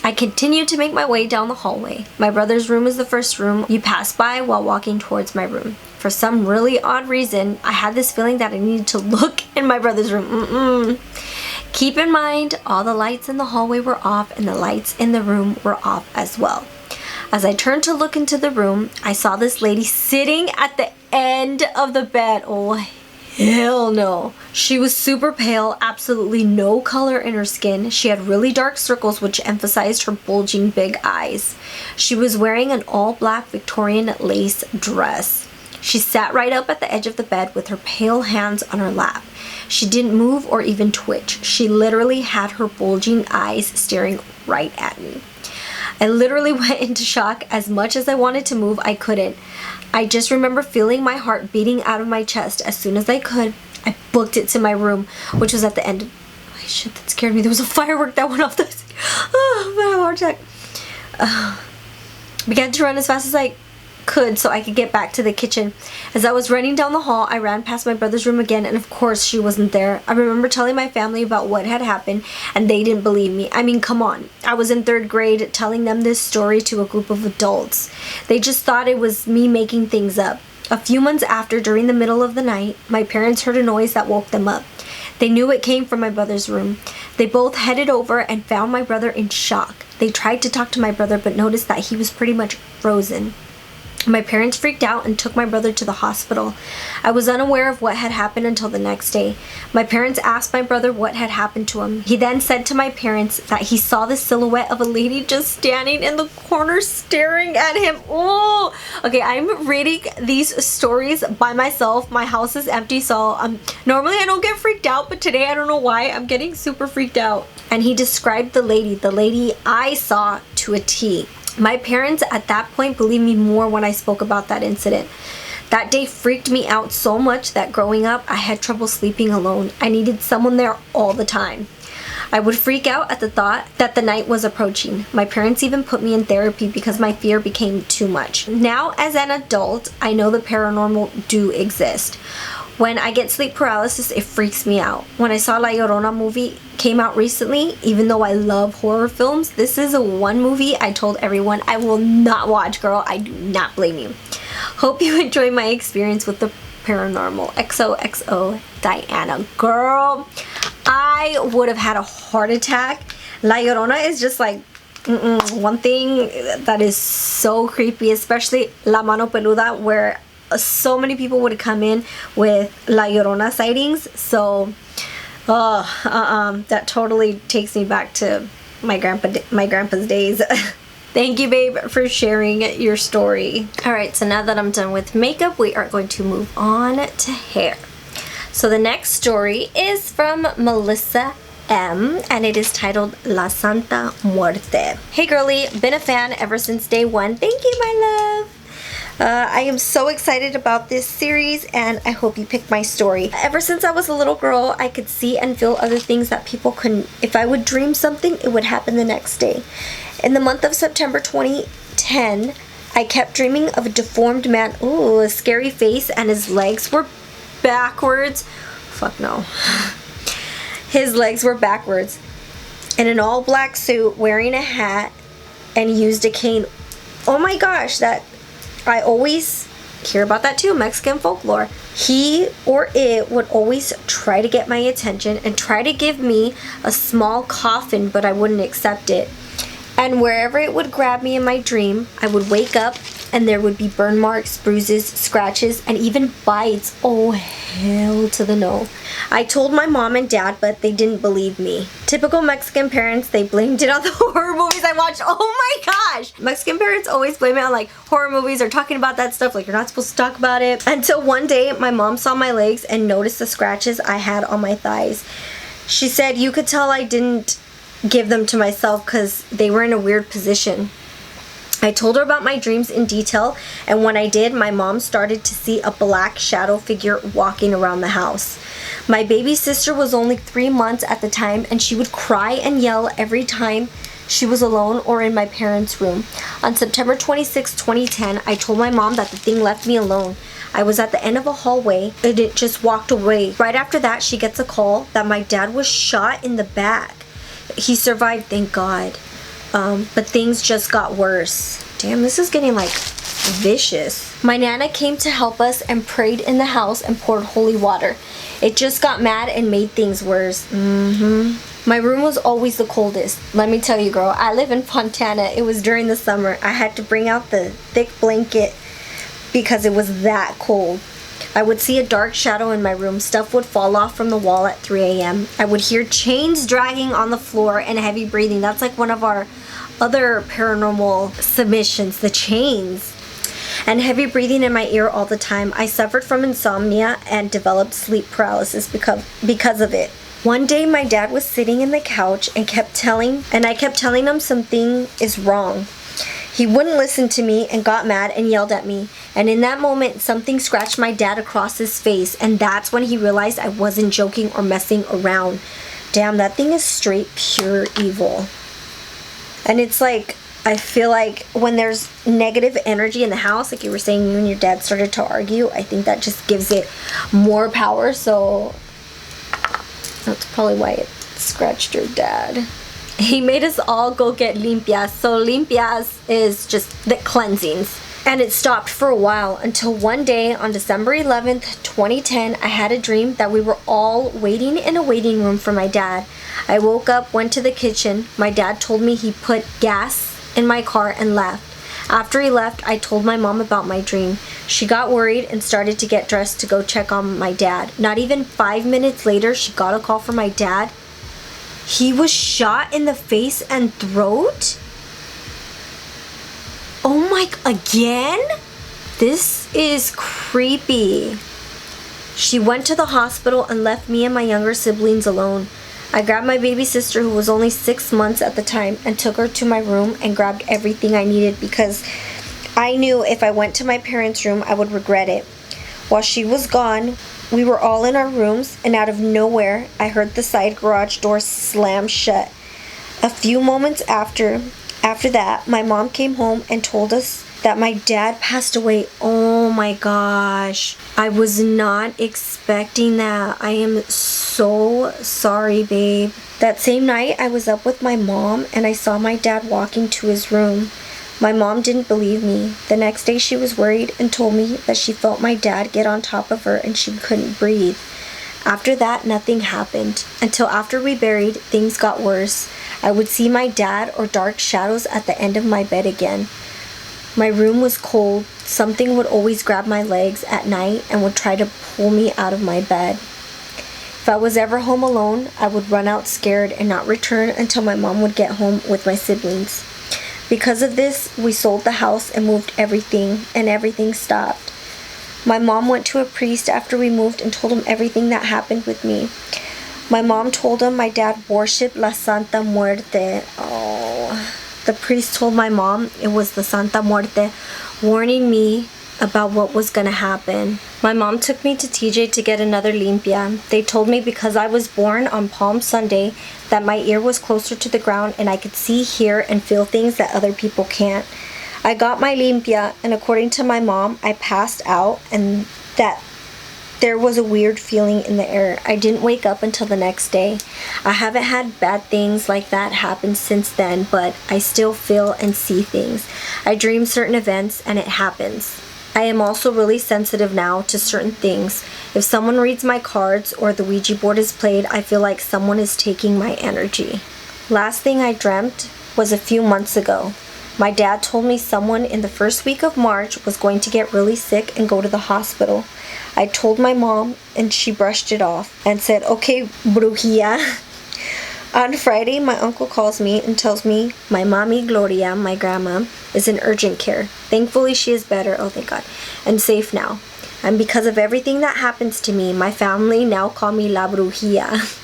I continued to make my way down the hallway. My brother's room is the first room you pass by while walking towards my room. For some really odd reason, I had this feeling that I needed to look in my brother's room. Keep in mind, all the lights in the hallway were off, and the lights in the room were off as well. As I turned to look into the room, I saw this lady sitting at the end of the bed. Oh, hell no. She was super pale, absolutely no color in her skin. She had really dark circles which emphasized her bulging big eyes. She was wearing an all-black Victorian lace dress. She sat right up at the edge of the bed with her pale hands on her lap. She didn't move or even twitch. She literally had her bulging eyes staring right at me. I literally went into shock. As much as I wanted to move, I couldn't. I just remember feeling my heart beating out of my chest. As soon as I could, I booked it to my room, which was at the end of... Oh, shit, that scared me. There was a firework that went off. Oh, I had a heart attack. Began to run as fast as I could so I could get back to the kitchen. As I was running down the hall, I ran past my brother's room again, and of course she wasn't there. I remember telling my family about what had happened, and they didn't believe me. I mean, come on. I was in 3rd grade telling them this story to a group of adults. They just thought it was me making things up. A few months after, during the middle of the night, my parents heard a noise that woke them up. They knew it came from my brother's room. They both headed over and found my brother in shock. They tried to talk to my brother but noticed that he was pretty much frozen. My parents freaked out and took my brother to the hospital. I was unaware of what had happened until the next day. My parents asked my brother what had happened to him. He then said to my parents that he saw the silhouette of a lady just standing in the corner staring at him. Oh, okay, I'm reading these stories by myself. My house is empty, so normally I don't get freaked out, but today I don't know why I'm getting super freaked out. And he described the lady I saw to a T. My parents at that point believed me more when I spoke about that incident. That day freaked me out so much that growing up, I had trouble sleeping alone. I needed someone there all the time. I would freak out at the thought that the night was approaching. My parents even put me in therapy because my fear became too much. Now, as an adult, I know the paranormal do exist. When I get sleep paralysis, it freaks me out. When I saw LLORONA movie came out recently, even though I love horror films, this is one movie I told everyone I will not watch, girl. I do not blame you. Hope you enjoy my experience with the paranormal. XOXO Diana. Girl, I would have had a heart attack. La Llorona is just like one thing that is so creepy, especially La Mano Peluda, where so many people would come in with La Llorona sightings. So that totally takes me back to my grandpa's days. Thank you, babe, for sharing your story. Alright, so now that I'm done with makeup, we are going to move on to hair. So the next story is from Melissa M, and it is titled La Santa Muerte. Hey girly, been a fan ever since day one. Thank you, my love. I am so excited about this series, and I hope you pick my story. Ever since I was a little girl, I could see and feel other things that people couldn't. If I would dream something, it would happen the next day. In the month of September 2010, I kept dreaming of a deformed man. Ooh, a scary face, and his legs were backwards. Fuck no. His legs were backwards. In an all black suit, wearing a hat, and used a cane. Oh my gosh, that... I always hear about that too, Mexican folklore. He or it would always try to get my attention and try to give me a small coffin, but I wouldn't accept it. And wherever it would grab me in my dream, I would wake up and there would be burn marks, bruises, scratches, and even bites. Oh, hell to the no. I told my mom and dad, but they didn't believe me. Typical Mexican parents, they blamed it on the horror movies I watched. Oh my gosh! Mexican parents always blame it on like horror movies or talking about that stuff, like you're not supposed to talk about it. Until one day, my mom saw my legs and noticed the scratches I had on my thighs. She said, you could tell I didn't give them to myself because they were in a weird position. I told her about my dreams in detail, and when I did, my mom started to see a black shadow figure walking around the house. My baby sister was only 3 months at the time, and she would cry and yell every time she was alone or in my parents' room. On September 26, 2010, I told my mom that the thing left me alone. I was at the end of a hallway, and it just walked away. Right after that, she gets a call that my dad was shot in the back. He survived, thank God. But things just got worse. Damn, this is getting like vicious. My Nana came to help us and prayed in the house and poured holy water. It just got mad and made things worse. My room was always the coldest. Let me tell you, girl, I live in Fontana. It was during the summer. I had to bring out the thick blanket because it was that cold. I would see a dark shadow in my room. Stuff would fall off from the wall at 3 a.m. I would hear chains dragging on the floor and heavy breathing. That's like one of our other paranormal submissions, the chains. And heavy breathing in my ear all the time. I suffered from insomnia and developed sleep paralysis because of it. One day my dad was sitting in the couch and I kept telling him something is wrong. He wouldn't listen to me and got mad and yelled at me. And in that moment, something scratched my dad across his face, and that's when he realized I wasn't joking or messing around. Damn, that thing is straight pure evil. And it's like, I feel like when there's negative energy in the house, like you were saying, you and your dad started to argue, I think that just gives it more power. So that's probably why it scratched your dad. He made us all go get limpias. So limpias is just the cleansings. And it stopped for a while until one day on December 11th, 2010, I had a dream that we were all waiting in a waiting room for my dad. I woke up, went to the kitchen. My dad told me he put gas in my car and left. After he left, I told my mom about my dream. She got worried and started to get dressed to go check on my dad. Not even 5 minutes later, she got a call from my dad. He was shot in the face and throat? Oh my, again? This is creepy. She went to the hospital and left me and my younger siblings alone. I grabbed my baby sister, who was only 6 months at the time, and took her to my room and grabbed everything I needed because I knew if I went to my parents' room, I would regret it. While she was gone, we were all in our rooms, and out of nowhere, I heard the side garage door slam shut. A few moments after that, my mom came home and told us that my dad passed away. Oh my gosh. I was not expecting that. I am so sorry, babe. That same night, I was up with my mom and I saw my dad walking to his room. My mom didn't believe me. The next day, she was worried and told me that she felt my dad get on top of her and she couldn't breathe. After that, nothing happened. Until after we buried, things got worse. I would see my dad or dark shadows at the end of my bed again. My room was cold. Something would always grab my legs at night and would try to pull me out of my bed. If I was ever home alone, I would run out scared and not return until my mom would get home with my siblings. Because of this, we sold the house and moved everything, and everything stopped. My mom went to a priest after we moved and told him everything that happened with me. My mom told him my dad worshipped La Santa Muerte. Oh. The priest told my mom it was the Santa Muerte, warning me about what was going to happen. My mom took me to TJ to get another limpia. They told me because I was born on Palm Sunday that my ear was closer to the ground and I could see, hear, and feel things that other people can't. I got my limpia, and according to my mom, I passed out and that there was a weird feeling in the air. I didn't wake up until the next day. I haven't had bad things like that happen since then, but I still feel and see things. I dream certain events and it happens. I am also really sensitive now to certain things. If someone reads my cards or the Ouija board is played, I feel like someone is taking my energy. Last thing I dreamt was a few months ago. My dad told me someone in the first week of March was going to get really sick and go to the hospital. I told my mom and she brushed it off and said, "Okay, brujilla." On Friday, my uncle calls me and tells me my mommy Gloria, my grandma, is in urgent care. Thankfully, she is better, oh thank God, and safe now. And because of everything that happens to me, my family now call me La Brujilla.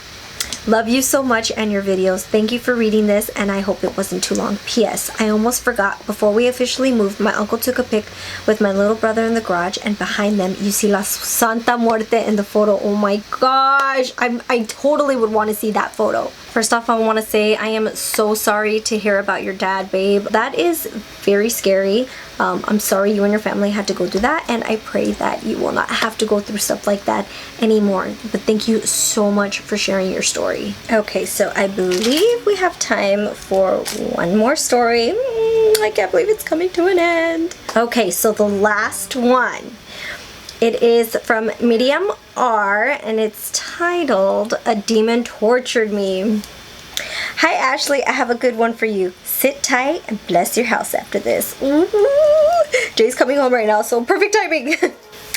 Love you so much and your videos. Thank you for reading this, and I hope it wasn't too long. P.S. I almost forgot. Before we officially moved, my uncle took a pic with my little brother in the garage, and behind them, you see La Santa Muerte in the photo. Oh my gosh. I totally would want to see that photo. First off, I want to say I am so sorry to hear about your dad, babe. That is very scary. I'm sorry you and your family had to go through that, and I pray that you will not have to go through stuff like that anymore. But thank you so much for sharing your story. Okay, so I believe we have time for one more story. I can't believe it's coming to an end. Okay, so the last one. It is from Medium R, and it's titled "A Demon Tortured Me." Hi Ashley, I have a good one for you. Sit tight and bless your house after this. Jay's coming home right now, so perfect timing.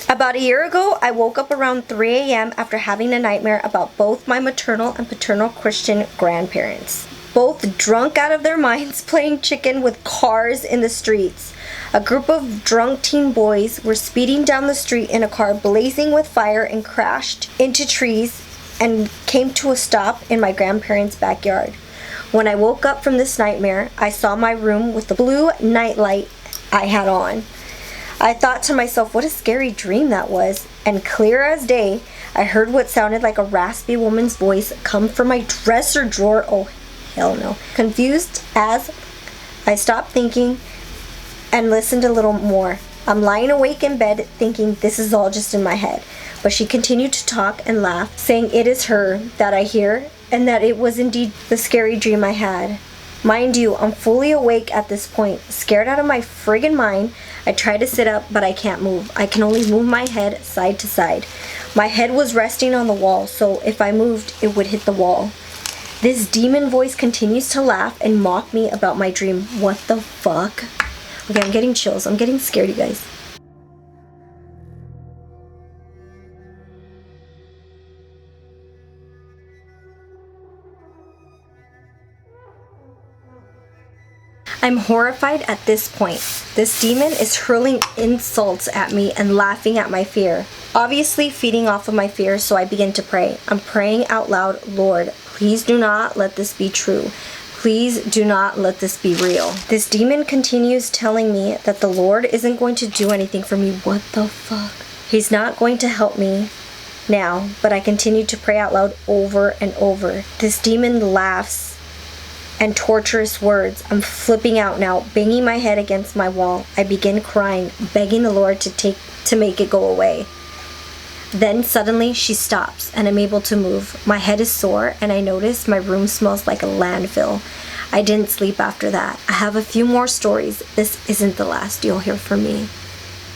About a year ago, I woke up around 3 a.m. after having a nightmare about both my maternal and paternal Christian grandparents. Both drunk out of their minds playing chicken with cars in the streets. A group of drunk teen boys were speeding down the street in a car blazing with fire and crashed into trees and came to a stop in my grandparents' backyard. When I woke up from this nightmare, I saw my room with the blue nightlight I had on. I thought to myself, what a scary dream that was. And clear as day, I heard what sounded like a raspy woman's voice come from my dresser drawer. Oh, hell no. Confused as I stopped thinking and listened a little more. I'm lying awake in bed thinking this is all just in my head. But she continued to talk and laugh, saying it is her that I hear and that it was indeed the scary dream I had. Mind you, I'm fully awake at this point, scared out of my friggin' mind. I try to sit up, but I can't move. I can only move my head side to side. My head was resting on the wall, so if I moved, it would hit the wall. This demon voice continues to laugh and mock me about my dream. What the fuck? Okay, I'm getting chills. I'm getting scared, you guys. I'm horrified at this point. This demon is hurling insults at me and laughing at my fear. Obviously feeding off of my fear, so I begin to pray. I'm praying out loud, Lord, please do not let this be true. Please do not let this be real. This demon continues telling me that the Lord isn't going to do anything for me. What the fuck? He's not going to help me now, but I continue to pray out loud over and over. This demon laughs and torturous words. I'm flipping out now, banging my head against my wall. I begin crying, begging the Lord to make it go away. Then suddenly she stops and I'm able to move. My head is sore and I notice my room smells like a landfill. I didn't sleep after that. I have a few more stories. This isn't the last you'll hear from me.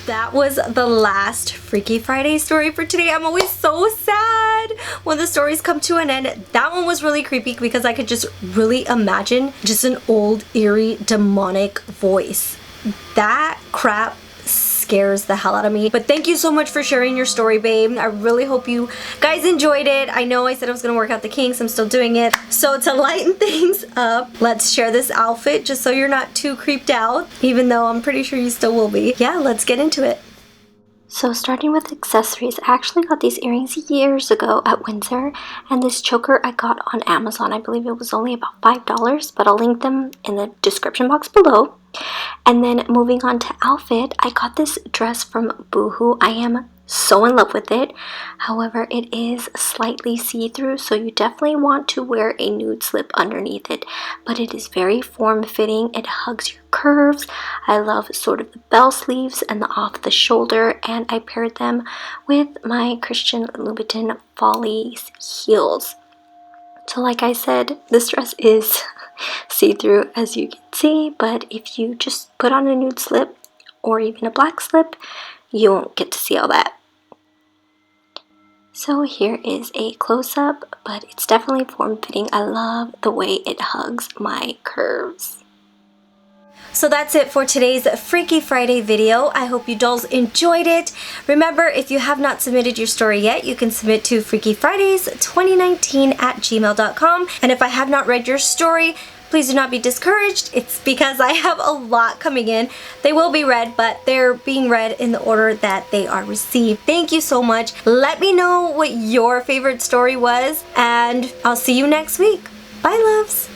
That was the last Freaky Friday story for today. I'm always so sad when the stories come to an end. That one was really creepy because I could just really imagine just an old, eerie, demonic voice. That crap scares the hell out of me. But thank you so much for sharing your story, babe. I really hope you guys enjoyed it. I know I said I was gonna work out the kinks. I'm still doing it. So to lighten things up, let's share this outfit just so you're not too creeped out, even though I'm pretty sure you still will be. Yeah, let's get into it. So starting with accessories, I actually got these earrings years ago at Windsor, and this choker I got on Amazon. I believe it was only about $5, but I'll link them in the description box below. And then moving on to outfit, I got this dress from Boohoo. I am so in love with it. However, it is slightly see-through, so you definitely want to wear a nude slip underneath it. But it is very form-fitting. It hugs your curves. I love sort of the bell sleeves and the off the shoulder, and I paired them with my Christian Louboutin Follies heels. So like I said, this dress is see-through as you can see, but if you just put on a nude slip or even a black slip, you won't get to see all that. So here is a close-up, but it's definitely form-fitting. I love the way it hugs my curves. So that's it for today's Freaky Friday video. I hope you dolls enjoyed it. Remember, if you have not submitted your story yet, you can submit to freakyfridays2019@gmail.com. And if I have not read your story, please do not be discouraged. It's because I have a lot coming in. They will be read, but they're being read in the order that they are received. Thank you so much. Let me know what your favorite story was, and I'll see you next week. Bye, loves.